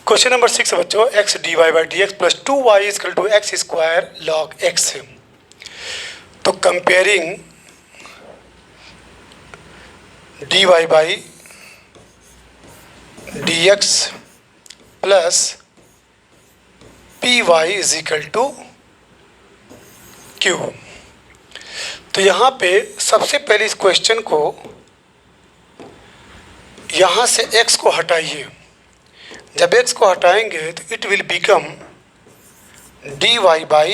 Question number 6 बच्चों, x d Y by D x plus 2y is equal to x square log x. तो comparing d Y by D x plus p y is equal to q. तो यहाँ पे सबसे पहले इस question को यहाँ से x को हटाइए। जब x को हटाएंगे तो it will become D Y by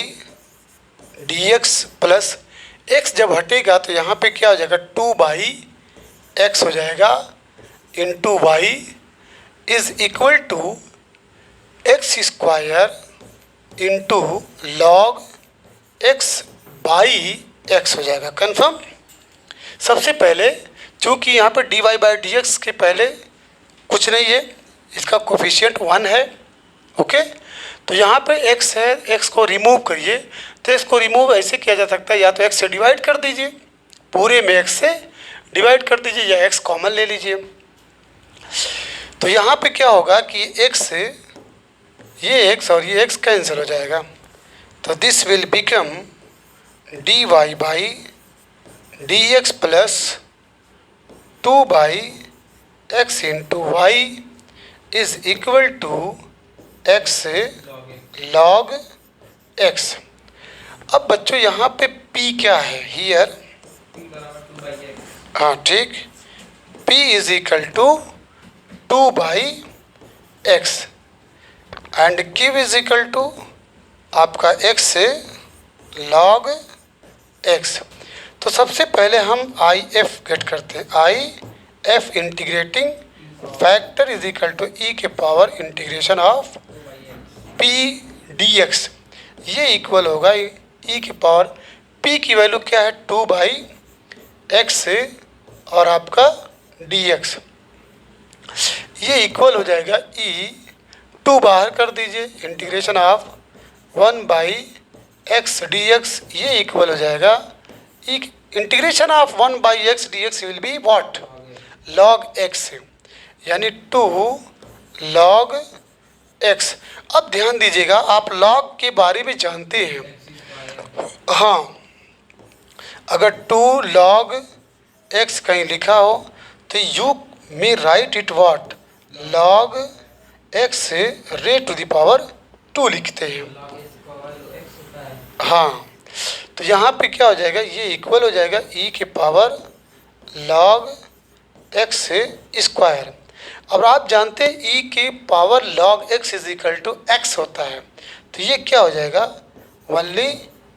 D x plus X. जब हटेगा तो यहाँ पे क्या हो जाएगा, 2 बाई एक्स हो जाएगा into y is equal to x square into log x by x हो जाएगा। कन्फर्म। सबसे पहले चूँकि यहाँ पे d Y by D x के पहले कुछ नहीं है, इसका कोफिशिएंट 1 है। ओके, तो यहाँ पे x है, x को रिमूव करिए। तो x को रिमूव ऐसे किया जा सकता है, या तो x से डिवाइड कर दीजिए, पूरे में x से डिवाइड कर दीजिए, या x कॉमन ले लीजिए। तो यहाँ पे क्या होगा कि x से ये x और ये x कैंसिल हो जाएगा। तो this will become D Y by D x plus 2 by x into y is equal to x log x. अब बच्चों यहाँ पे p क्या है, हियर, हाँ ठीक, p is equal to 2 by x and q is equal to आपका x से लॉग x। तो सबसे पहले हम आई एफ गेट करते हैं। I F integrating factor is equal to e के power integration of p d x. ये इक्वल होगा ई के पावर p की वैल्यू क्या है, 2 बाई एक्स से और आपका डी एक्स। ये इक्वल हो जाएगा ई, 2 बाहर कर दीजिए, integration of 1 by x d x. ये इक्वल हो जाएगा e integration of 1 by x d x will be what, log x, यानी 2 लॉग एक्स। अब ध्यान दीजिएगा, आप लॉग के बारे में जानते हैं। हाँ, अगर 2 लॉग एक्स कहीं लिखा हो तो you may right it what, log x से रेज टू द पावर 2 लिखते हैं। हाँ, तो यहाँ पे क्या हो जाएगा, ये इक्वल हो जाएगा ई के पावर लॉग एक्स से स्क्वायर। अब आप जानते हैं ई के power log x is equal to x होता है, तो ये क्या हो जाएगा, ओनली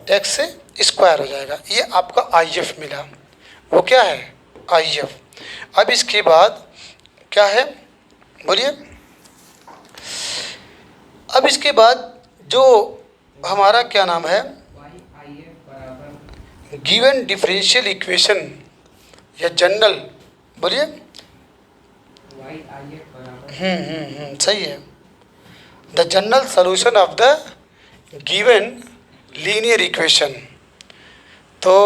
एक्स से स्क्वायर हो जाएगा। ये आपका आई एफ मिला, वो क्या है, आई एफ। अब इसके बाद क्या है, बोलिए। अब इसके बाद जो हमारा क्या नाम है, गिवन डिफरेंशियल इक्वेशन या जनरल, बोलिए। सही है। The general solution of the given linear equation. तो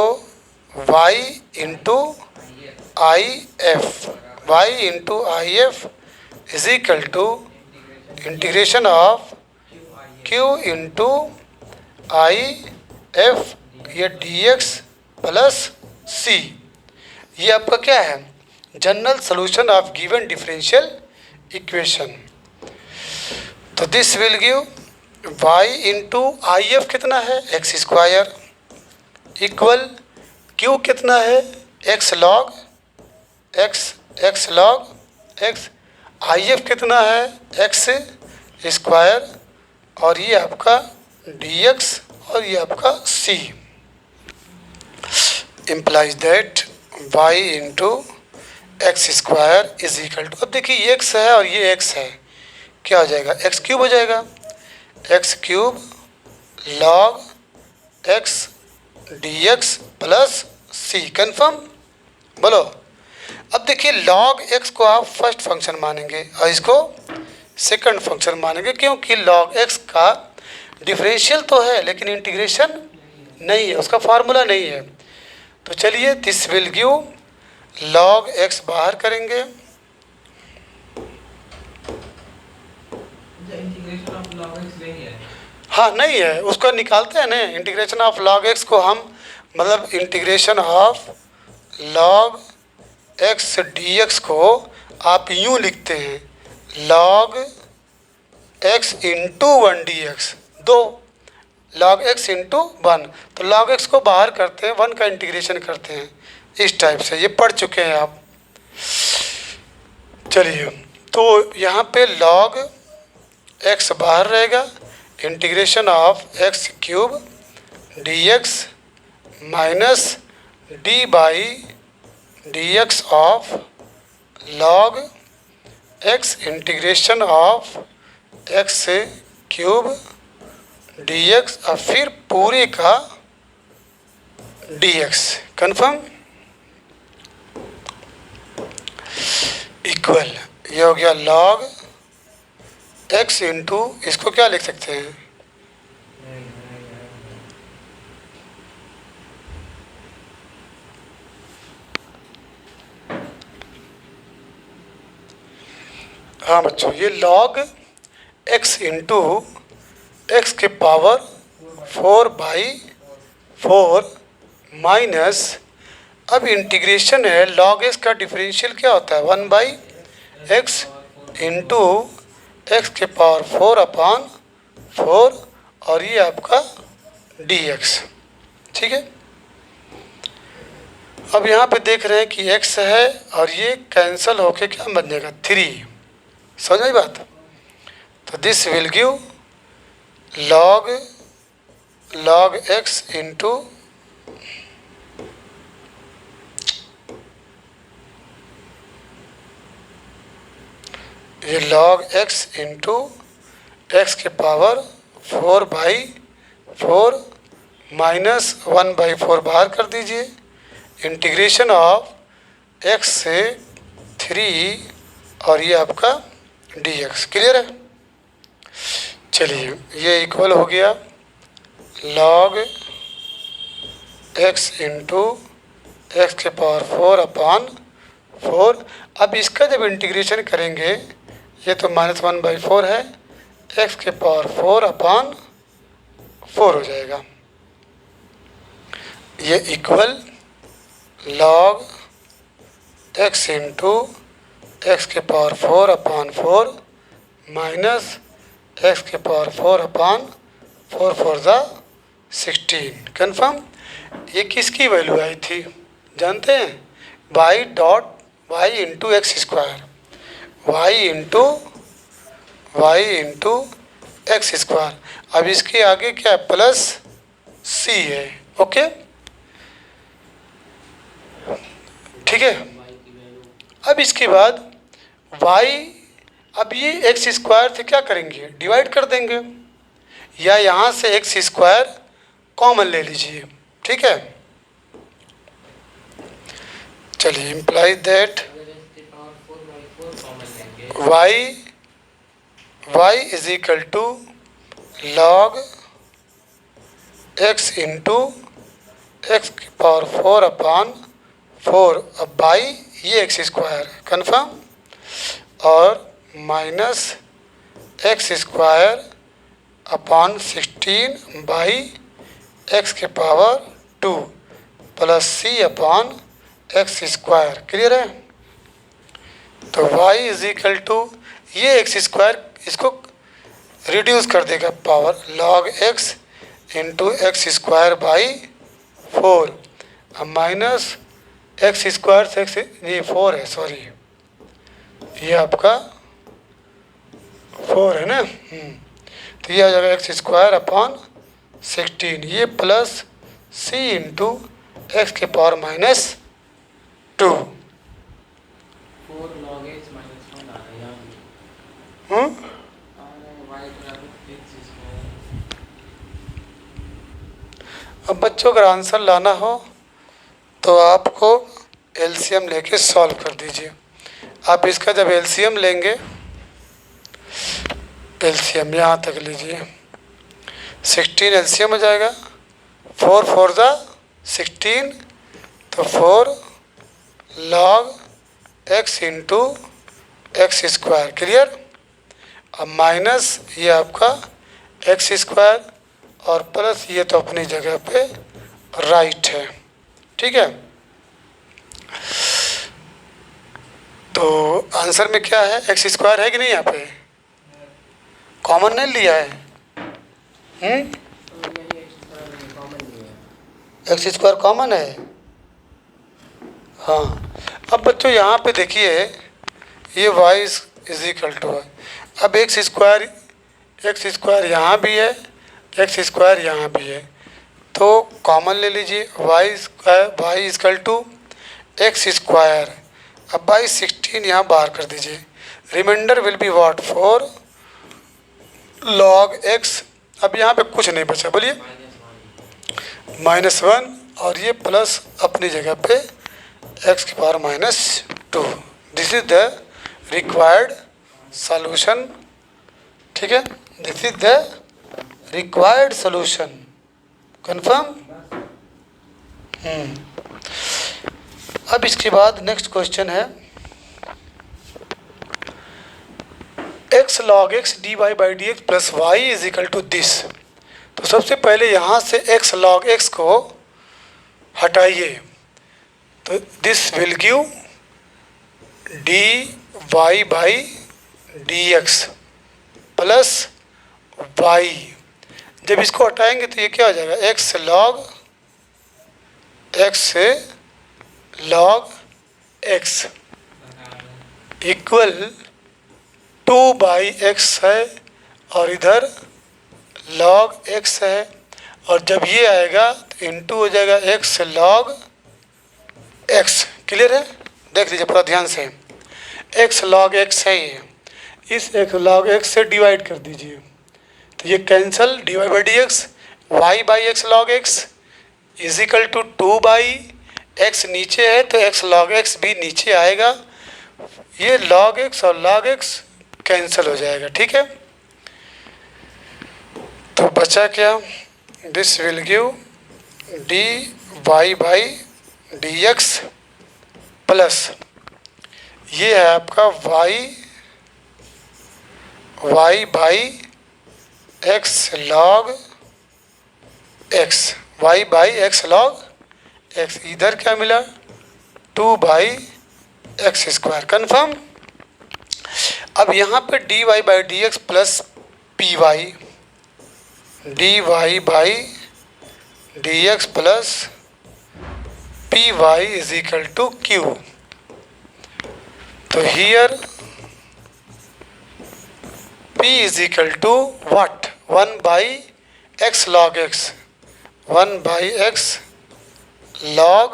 y into I F, y into I F is equal to integration of q into I F, ये डी एक्स प्लस सी। ये आपका क्या है, general solution of given differential equation. तो this will give y into I F कितना है, x square, equal q कितना है, x log x, x log x, I F कितना है, एक्स स्क्वायर, और ये आपका डी एक्स, और ये आपका c implies that y into x square is equal to, अब देखिए ये x है और ये x है, क्या हो जाएगा, एक्स क्यूब हो जाएगा, x cube log x d x plus c. Confirm, बोलो। अब देखिए लॉग एक्स को आप फर्स्ट फंक्शन मानेंगे और इसको सेकंड फंक्शन मानेंगे, क्योंकि लॉग एक्स का डिफरेंशियल तो है लेकिन इंटीग्रेशन नहीं है, उसका फार्मूला नहीं है। तो चलिए, this will give log x बाहर करेंगे, log x नहीं है। हाँ नहीं है, उसको निकालते हैं ना। इंटीग्रेशन ऑफ log x को हम मतलब integration of log x dx को आप यूँ लिखते हैं log x इंटू 1 dx, दो log x इंटू 1। तो log x को बाहर करते हैं, 1 का इंटीग्रेशन करते हैं इस टाइप से। ये पढ़ चुके हैं आप। चलिए, तो यहाँ पे log x बाहर रहेगा, integration of x cube dx minus D by D x of log x integration of x cube dx और फिर पूरे का dx। कन्फर्म? इक्वल ये हो गया log x इंटू, इसको क्या लिख सकते हैं? हाँ बच्चों, ये log x इंटू एक्स के पावर 4/4 माइनस, अब इंटीग्रेशन है, log x का डिफरेंशियल क्या होता है? 1/x इंटू एक्स के पावर 4/4 और ये आपका dx। ठीक है, अब यहाँ पे देख रहे हैं कि x है और ये कैंसल होके क्या बनेगा? 3। समझ आई बात? तो this will give log x into ये log x इंटू एक्स के पावर 4/4 माइनस 1/4 बाहर कर दीजिए, इंटीग्रेशन ऑफ x से 3 और ये आपका dx। क्लियर है? चलिए, ये इक्वल हो गया log x इंटू एक्स के पावर 4/4। अब इसका जब इंटीग्रेशन करेंगे, ये तो -1/4 है, एक्स के पावर 4/4 हो जाएगा। ये equal log x into x के पावर 4/4 माइनस एक्स के पावर 4/4 4 ज़ा 16। कन्फर्म? ये किसकी वैल्यू आई थी जानते हैं? y into x square, y into x square. अब इसके आगे क्या है? प्लस c है। ओके, ठीक है। अब इसके बाद y, अब ये एक्स स्क्वायर से क्या करेंगे? डिवाइड कर देंगे, या यहाँ से एक्स स्क्वायर कॉमन ले लीजिए। ठीक है, चलिए, imply that y is equal to log x into x की पावर 4/4 अब बाई ये एक्स स्क्वायर। कन्फर्म? और minus x square upon 16 by x के power 2 plus c upon x square. Clear है? तो y इज इक्वल टू ये x square, इसको reduce कर देगा power, log x into x square by 4 अब माइनस एक्स स्क्वायर से एक्स, ये 4 है, सॉरी, ये आपका 4 है ना। तो ये आ जाएगा एक्स स्क्वायर अपॉन 16, ये प्लस c इंटू एक्स के पावर -2। 4 log x minus 1 आ रहा है यहाँ। अब बच्चों अगर आंसर लाना हो तो आपको एलसीएम लेके सॉल्व कर दीजिए। आप इसका जब एलसीएम लेंगे, एलसीएम यहाँ तक लीजिए, 16 एलसीएम हो जाएगा, 4 4 ज़ा 16, तो 4 log x into x square. Clear? अब माइनस ये आपका एक्स स्क्वायर और प्लस ये तो अपनी जगह पे राइट है, ठीक है। तो आंसर में क्या है, एक्स स्क्वायर है कि नहीं, यहाँ पे कॉमन नहीं लिया है, एक्स स्क्वायर कॉमन है। हाँ, अब बच्चों यहाँ पे देखिए ये वाई इज इक्वल टू है। अब एक्स स्क्वायर यहाँ भी है, एक्स स्क्वायर यहाँ भी है, तो कॉमन ले लीजिए, y equal to x square. अब बाई 16 यहाँ बाहर कर दीजिए, reminder will be what, 4 log x। अब यहाँ पे कुछ नहीं बचा, बोलिए -1, और ये प्लस अपनी जगह पे x की power -2। This is the required solution, ठीक है, this is the required solution, confirm. अब इसके बाद नेक्स्ट क्वेश्चन है x log x dy by D x plus y is equal to this. तो सबसे पहले यहाँ से x log x को हटाइए, तो this will give dy by D x plus y. जब इसको हटाएंगे तो ये क्या हो जाएगा, x log x equal 2/x है, और इधर log x है, और जब ये आएगा तो इंटू हो जाएगा x log x। क्लियर है, देख लीजिए पूरा ध्यान से, x log x है ये, इस x log x से डिवाइड कर दीजिए, तो ये cancel, dy by D x, y by x log x is equal to 2/x, नीचे है तो x log x भी नीचे आएगा, ये log x और log x कैंसिल हो जाएगा, ठीक है। तो बचा क्या, this will give dy by D x plus ये है आपका y by x log x, y by x log x, इधर क्या मिला 2/x स्क्वायर, कन्फर्म। अब यहाँ पे dy by D x plus p y, dy by D x plus p y is equal to q. तो here p is equal to what, 1/x log x, 1/x log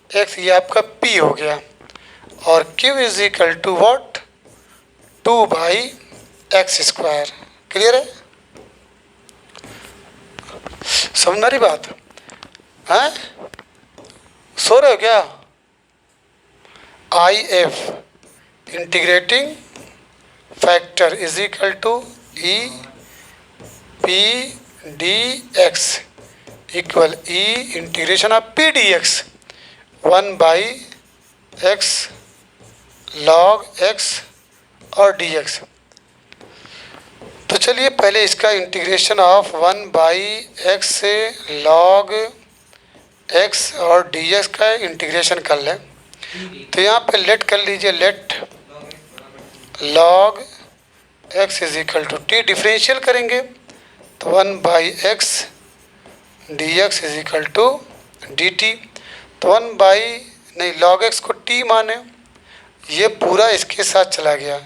x, ये आपका p हो गया, और q is equal to what, 2/x square. Clear है, समझ रही बात है, सो रहे हो क्या। IF integrating factor is equal to e p d x equal e integration of p d x, 1/x log x और dx। तो चलिए पहले इसका इंटीग्रेशन ऑफ 1/x से log x और dx का इंटीग्रेशन कर लें। तो यहाँ पे लेट कर लीजिए, let log x is equal to t, differential करेंगे तो 1/x dx is equal to dt। तो log x को t माने, ये पूरा इसके साथ चला गया,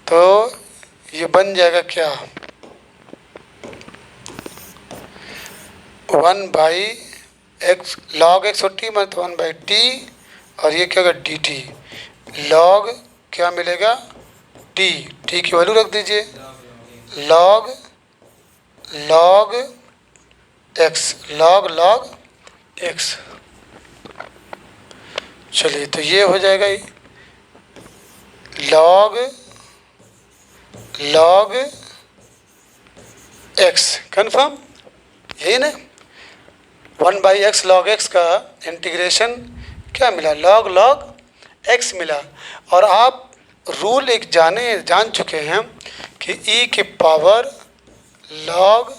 तो ये बन जाएगा क्या, 1/x log x और t माने तो 1/t, और ये क्या होगा dt, log क्या मिलेगा t, t की वैल्यू रख दीजिए, log x। चलिए तो ये हो जाएगा log x, कन्फर्म, यही ना। 1/x log x का इंटीग्रेशन क्या मिला, log x मिला। और आप रूल एक जान चुके हैं कि ई के पावर लॉग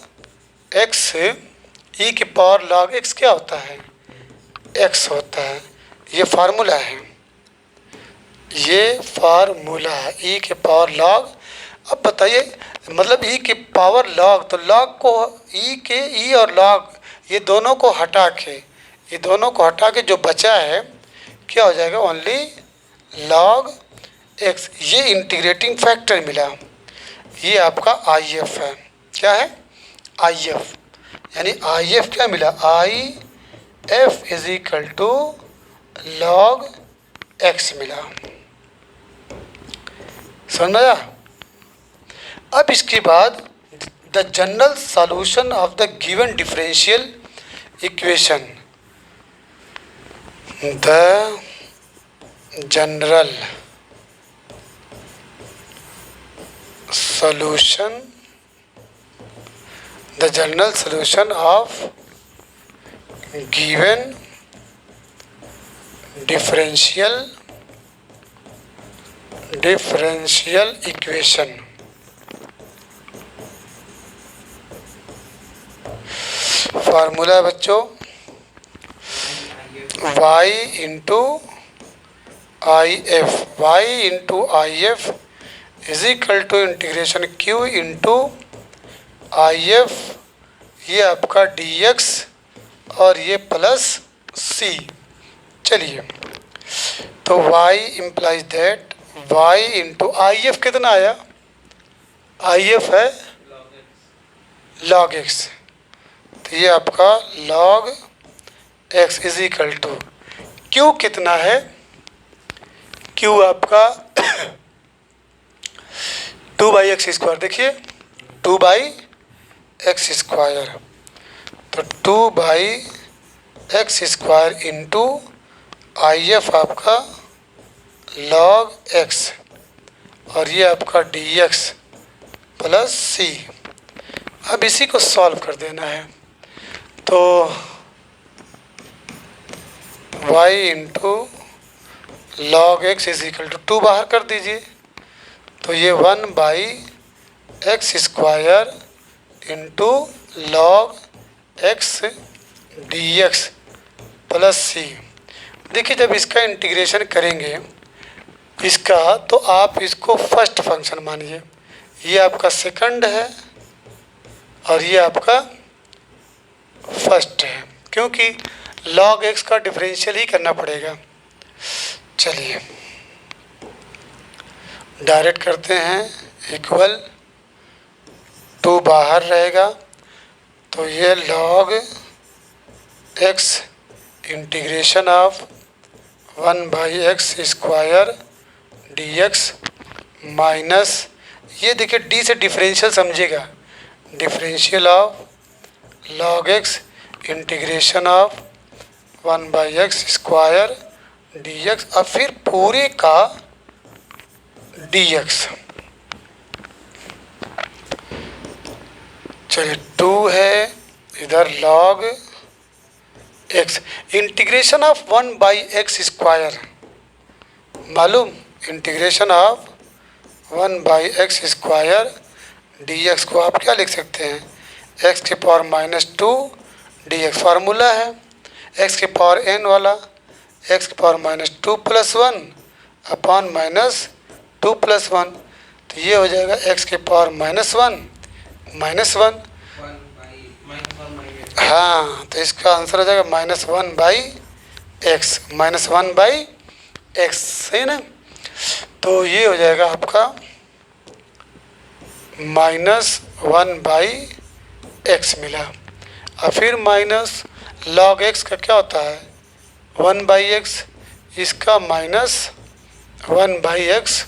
एक्स, ई के पावर लॉग एक्स क्या होता है, एक्स होता है। ये फार्मूला है, ये फार्मूला है ई के पावर लॉग। अब बताइए मतलब ई के पावर लॉग, तो लॉग को ई और लॉग ये दोनों को हटा के जो बचा है क्या हो जाएगा, ओनली लॉग एक्स। ये इंटीग्रेटिंग फैक्टर मिला, ये आपका आई एफ है। क्या है, आई एफ, यानी आई एफ क्या मिला, I F is equal to log x मिला। समझ में आया। अब इसके बाद the general solution of the given differential equation, the general solution, the general solution of given differential equation, formula है बच्चों y into I F is equal to integration q into I F, ये आपका dx और ये plus c। चलिए तो y implies that y into I F कितना आया, आई एफ है log x, तो ये आपका log x is equal to q कितना है, q आपका 2/x²। देखिए 2/x², तो 2/x² इंटू आई एफ आपका log x और ये आपका dx प्लस c। अब इसी को सॉल्व कर देना है, तो y इंटू log x is equal to 2 बाहर कर दीजिए, तो ये 1/x² into log x dx plus c। देखिए जब इसका इंटीग्रेशन करेंगे इसका, तो आप इसको फर्स्ट फंक्शन मानिए, ये आपका सेकंड है और ये आपका फर्स्ट है, क्योंकि log x का डिफरेंशियल ही करना पड़ेगा। चलिए डायरेक्ट करते हैं, इक्वल 2 बाहर रहेगा, तो ये log x integration of 1/x² dx minus, ये देखिए d से डिफरेंशियल समझिएगा, differential of log x integration of 1/x² dx और फिर पूरे का dx। चलिए 2 है इधर log x integration of 1/x², मालूम इंटीग्रेशन ऑफ 1/x² dx को आप क्या लिख सकते हैं, x के पावर -2 dx फार्मूला है, x के पावर n वाला x के पावर -2 + 1 अपॉन -2 + 1, तो ये हो जाएगा x के पावर -1, हाँ, तो इसका आंसर हो जाएगा -1/x, -1/x, सही ना। तो ये हो जाएगा आपका -1/x मिला, और फिर माइनस log x का क्या होता है 1/x, इसका -1/x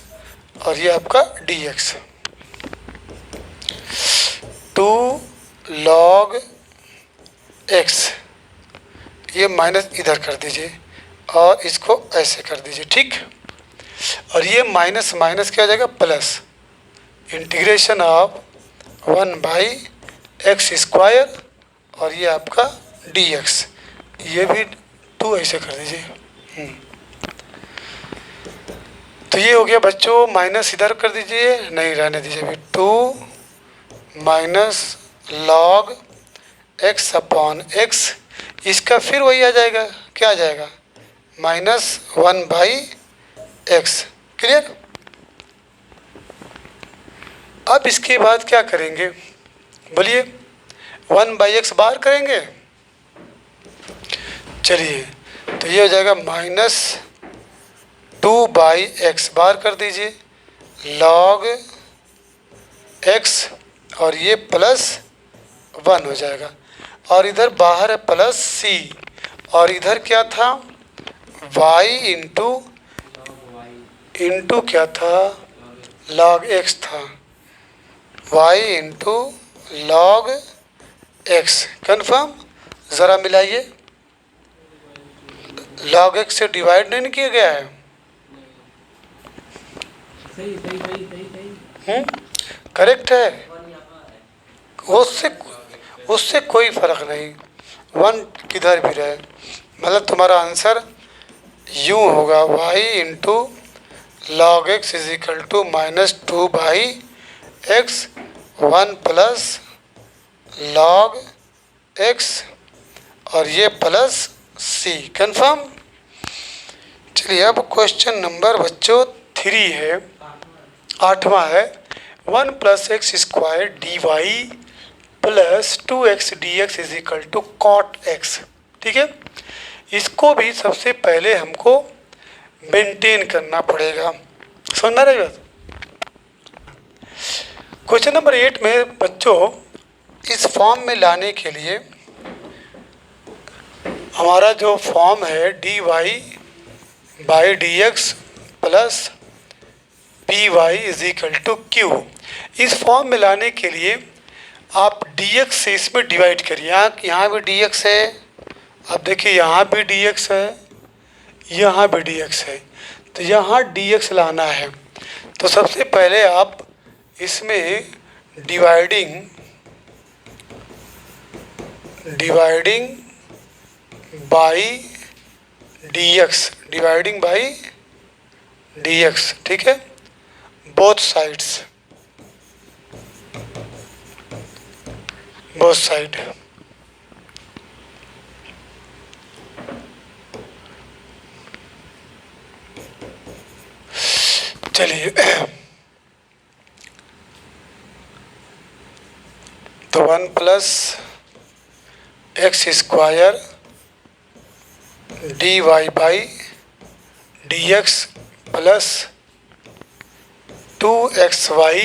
और ये आपका dx। 2 log x, ये माइनस इधर कर दीजिए और इसको ऐसे कर दीजिए, ठीक। और ये माइनस माइनस क्या हो जाएगा प्लस, इंटीग्रेशन ऑफ 1/x² और ये आपका dx, ये भी 2 ऐसे कर दीजिए। तो ये हो गया बच्चों, माइनस इधर कर दीजिए, नहीं रहने दीजिए अभी, 2 minus log x upon x, इसका फिर वही आ जाएगा, क्या आ जाएगा, -1/x। क्लियर। अब इसके बाद क्या करेंगे बोलिए, 1/x बार करेंगे। चलिए, तो ये हो जाएगा -2/x बार कर दीजिए, log x, और ये +1 हो जाएगा, और इधर बाहर है +c, और इधर क्या था, y इंटू क्या था, log x था, y इंटू log x। कन्फर्म। ज़रा मिलाइए, log x से डिवाइड नहीं किया गया है। सही सही सही सही सही। करेक्ट है, उससे कोई फ़र्क नहीं, 1 किधर भी रहे, मतलब तुम्हारा आंसर यूँ होगा, y इंटू log x is equal to -2/x, 1 plus log x, और ये +c। कन्फर्म। चलिए, अब क्वेश्चन नंबर बच्चों 3 है, 8वां है, 1 + x² dy plus 2x dx is equal to cot x। ठीक है, इसको भी सबसे पहले हमको मेंटेन करना पड़ेगा, समझ रहे बात। क्वेश्चन नंबर 8 में बच्चों इस फॉर्म में लाने के लिए हमारा जो फॉर्म है dy/dx plus py is equal to q, इस फॉर्म में लाने के लिए आप dx से इसमें डिवाइड करिए। यहाँ भी dx है, अब देखिए यहाँ भी dx है, यहाँ भी dx है, तो यहाँ dx लाना है। तो सबसे पहले आप इसमें डिवाइडिंग बाई dx, ठीक है, बोथ साइड। चलिए, तो 1 + x² dy/dx plus 2xy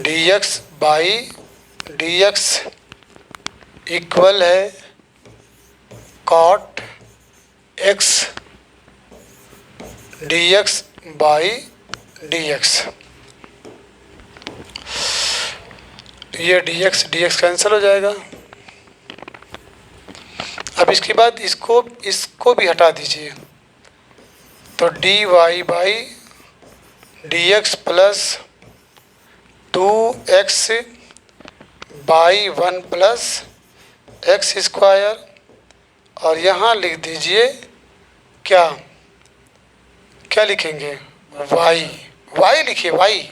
dx/dx equal है cot x dx/dx। ये dx कैंसिल हो जाएगा। अब इसके बाद इसको भी हटा दीजिए, तो dy/dx plus 2x/1 plus x², और यहाँ लिख दीजिए क्या लिखेंगे, y लिखिए, y,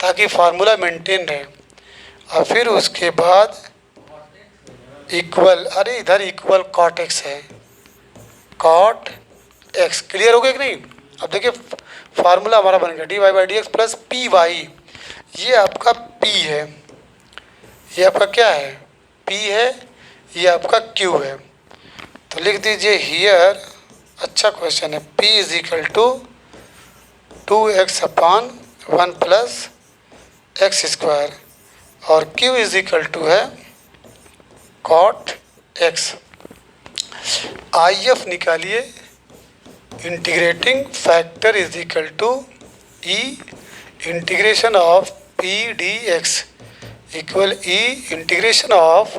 ताकि फार्मूला मेंटेन रहे। और फिर उसके बाद इक्वल, अरे इधर इक्वल cot x है, cot x। क्लियर हो गया कि नहीं। अब देखिए फार्मूला हमारा बन गया dy/dx प्लस py, ये आपका p है, ये आपका क्या है, p है, ये आपका q है। तो लिख दीजिए हियर, अच्छा क्वेश्चन है, p is equal to 2x/1 plus x², और q इज इक्वल टू है cot x। IF निकालिए, integrating factor is equal to e integration of p dx equal e integration of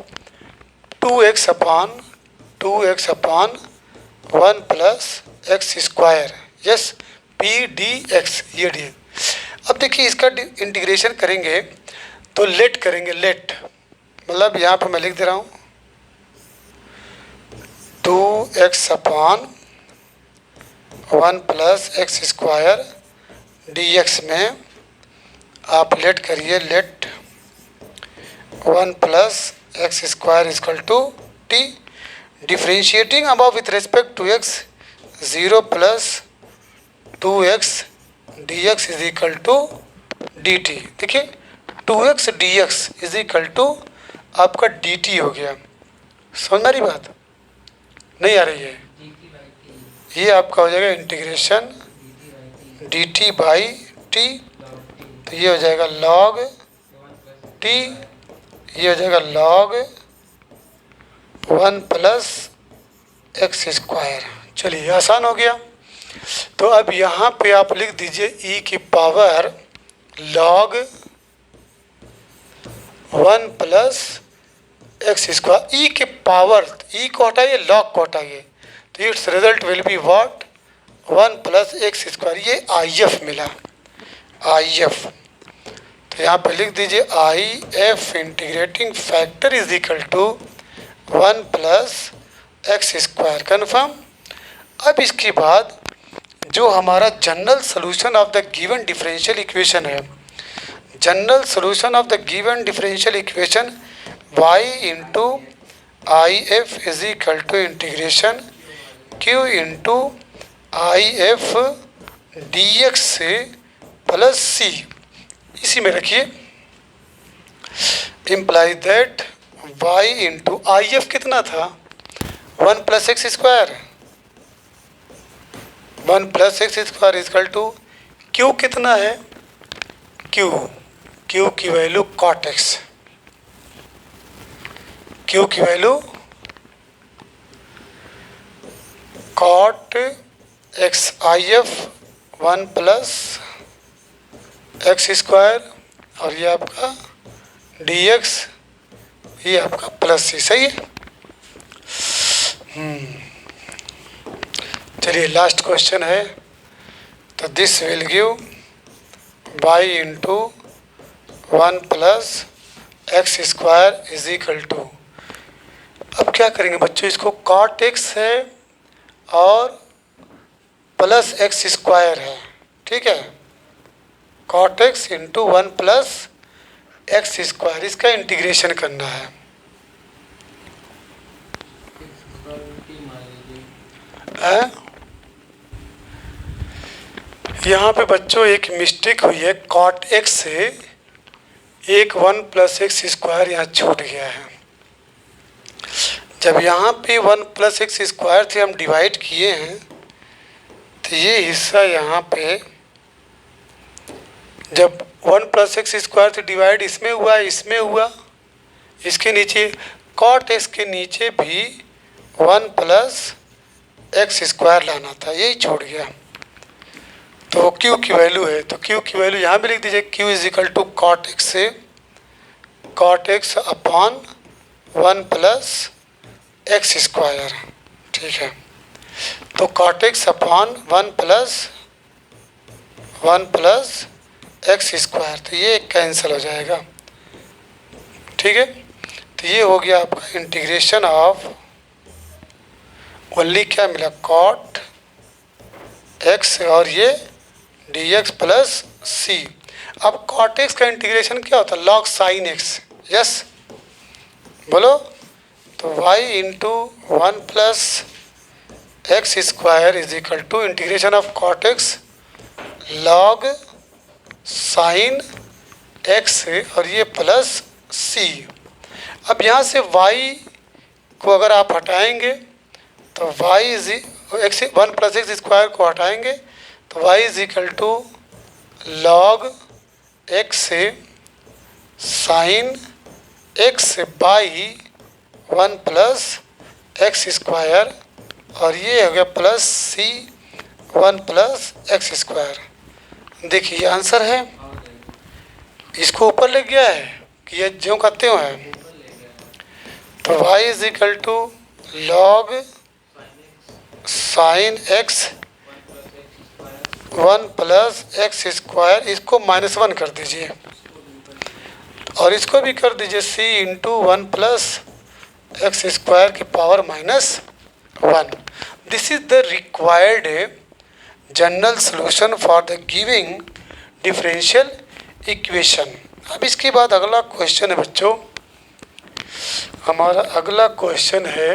2x/1 plus x², yes, p dx, ये d. अब देखिए इसका integration करेंगे तो late करेंगे, लेट मतलब यहाँ पर मैं लिख दे रहा हूँ 2x/1 1 plus x square d x में आप लेट करिए, let 1 plus x square is equal to t, differentiating above with respect to x 0 plus 2x dx is equal to d t. देखिए 2x dx is equal to आपका dt हो गया। समझ आ रही बात? नहीं आ रही है? ये आपका हो जाएगा इंटीग्रेशन dt बाई टी, तो ये हो जाएगा log t, ये हो जाएगा log 1 प्लस एक्स स्क्वायर। चलिए आसान हो गया। तो अब यहाँ पे आप लिख दीजिए e की power log 1 plus x square. E के पावर, ई को हटाइए, log को हटाइए, तो it's result will be what 1 plus x square. ये आई एफ मिला, आई एफ। तो यहाँ पे लिख दीजिए I F integrating factor is equal to 1 plus x square. Confirm. अब इसके बाद जो हमारा general solution of the given differential equation है, general solution of the given differential equation y into I F is equal to integration q into I F d x से plus c, इसी में रखिए। Imply that y into I F कितना था 1 plus x square, 1 plus x square is equal to q कितना है, q, q की value cot x, q की value cot x. I F 1 plus x square और ये आपका डी एक्स, ये आपका प्लस सी। सही है। चलिए लास्ट क्वेश्चन है। तो this will give y into 1 plus x square is equal to, अब क्या करेंगे बच्चों, इसको कॉट एक्स है और प्लस एक्स स्क्वायर है, ठीक है, cot x into 1 plus x square, इसका इंटीग्रेशन करना है। यहाँ पे बच्चों एक मिस्टेक हुई है, कॉट एक्स से एक 1 प्लस एक्स स्क्वायर यहाँ छूट गया है। जब यहाँ पे 1 प्लस एक्स स्क्वायर थे हम डिवाइड किए हैं, तो ये हिस्सा यहाँ पे जब 1 प्लस एक्स स्क्वायर से डिवाइड इसमें हुआ, इसमें हुआ, इसके नीचे कॉट एक्स के नीचे भी 1 प्लस एक्स स्क्वायर लाना था, यही छोड़ गया। तो q की वैल्यू है, तो q की वैल्यू यहाँ भी लिख दीजिए, q is equal to cot x से cot x upon 1 plus x square, ठीक है। तो cot x upon 1 plus x square, तो ये कैंसिल हो जाएगा, ठीक है। तो ये हो गया आपका इंटीग्रेशन ऑफ ओनली क्या मिला, कॉट एक्स और ये डी एक्स प्लस सी। अब कॉट एक्स का इंटीग्रेशन क्या होता है, लॉग साइन एक्स, यस बोलो। तो y into 1 plus x square is equal to integration of cot x log sine x और ये प्लस सी। अब यहाँ से y को अगर आप हटाएंगे तो y is x 1 plus x square को हटाएंगे तो y is equal to log x से sine x by 1 plus x square और ये हो गया plus C 1 plus x square. देखिए आंसर है, इसको ऊपर ले गया है कि ये जो कहते हो है। तो y is equal to log sine x 1 plus x square, इसको -1 कर दीजिए और इसको भी कर दीजिए c into 1 plus x square की power -1। This is the required general solution for the giving differential equation. अब इसके बाद अगला क्वेश्चन है बच्चों, हमारा अगला क्वेश्चन है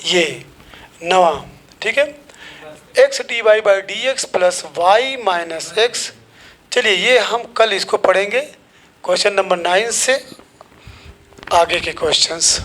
ये 9वां, ठीक है, x d Y by D x plus y minus x. चलिए ये हम कल इसको पढ़ेंगे, क्वेश्चन नंबर 9 से आगे के क्वेश्चंस।